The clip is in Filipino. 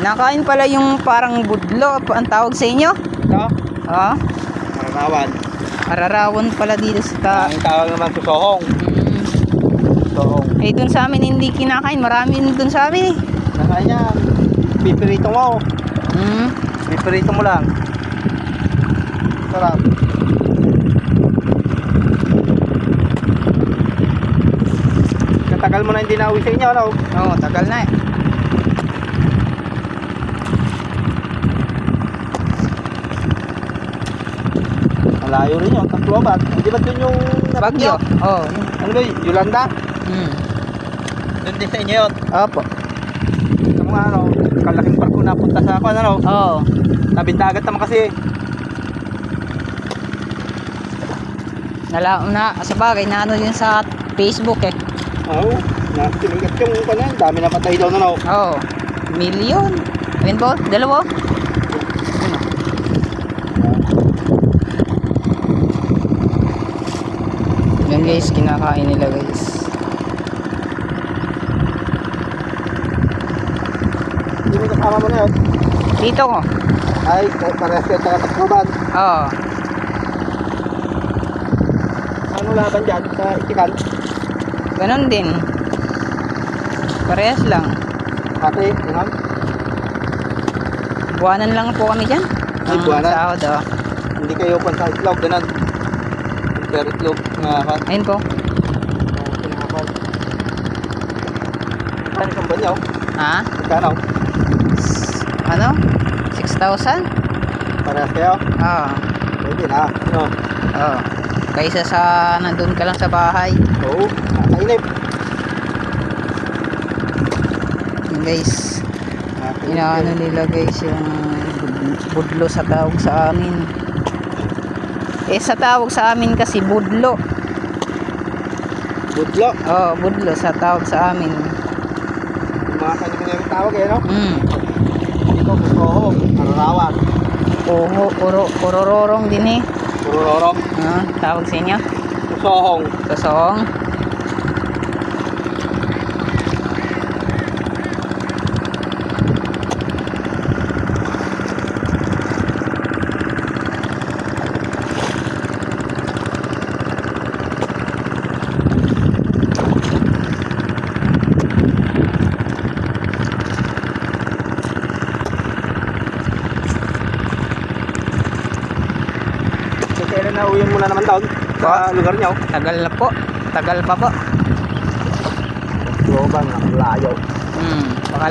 Kinakain pala yung parang budlo. Ang tawag sa inyo? Ito? Oo. Mararawan. Ararawan pala dito sa Ang tawag naman susohong. Mm. Susohong. Eh dun sa amin hindi kinakain. Marami dun sa amin eh. Nakain yan. Pipirito mo. Mm. Pipirito mo lang. Sarap. Katagal mo na hindi nauwi sa inyo, ano? Oo, tagal na eh. Malayo rin yun, Tacloban. Hindi ba dun yung Bagyo. Oo. Ano ba yun? Yolanda? Mm. Dun din sa inyo yun. Opo. Sa mga ano, kalaking barko na punta sa ako, ano? Oo. Tabing dagat naman kasi. Sa bagay na ano yun sa Facebook eh. Oo. Na, tinigat yung kanan. Dami na patay daw na, no? Oo. Milyon. Ayun po, dalawa. Yan guys, kinakain nila guys. Hindi mo kasama mo na yun. Dito ko. Ay, parehas kayo sa Tacloban. Oo. Ano laban dyan sa Itikan? Ganon din. Parehas lang. Ate, ganun? Buwanan lang po kami dyan. Ay, buwanan? Sahod, oh. Hindi kayo pan sa itlog, ganun. Pero itlog, nga Ayun po. pinakapal. Kano isang banyaw? Ha? Kano? Ano? 6,000? Parehas kayo? Oo. Pwede na. Ano? Oo. Kaysa sa nandun ka lang sa bahay. Oo, nakainip. Yun guys. Inaano nila guys yung budlo sa tawag sa amin. Eh sa tawag sa amin kasi budlo. Budlo. Oo, budlo sa tawag sa amin. Yung mga kanya-kanyang tawag eh, no? Ito, Pusoho, Ararawan, Urororong din eh. Urororo, Tawag sa inyo. Pusohong. Sosong. Kailan na uwi mo na naman doon sa lugar niyo? Tagal na po. Tagal pa po. Tacloban, layo. Baka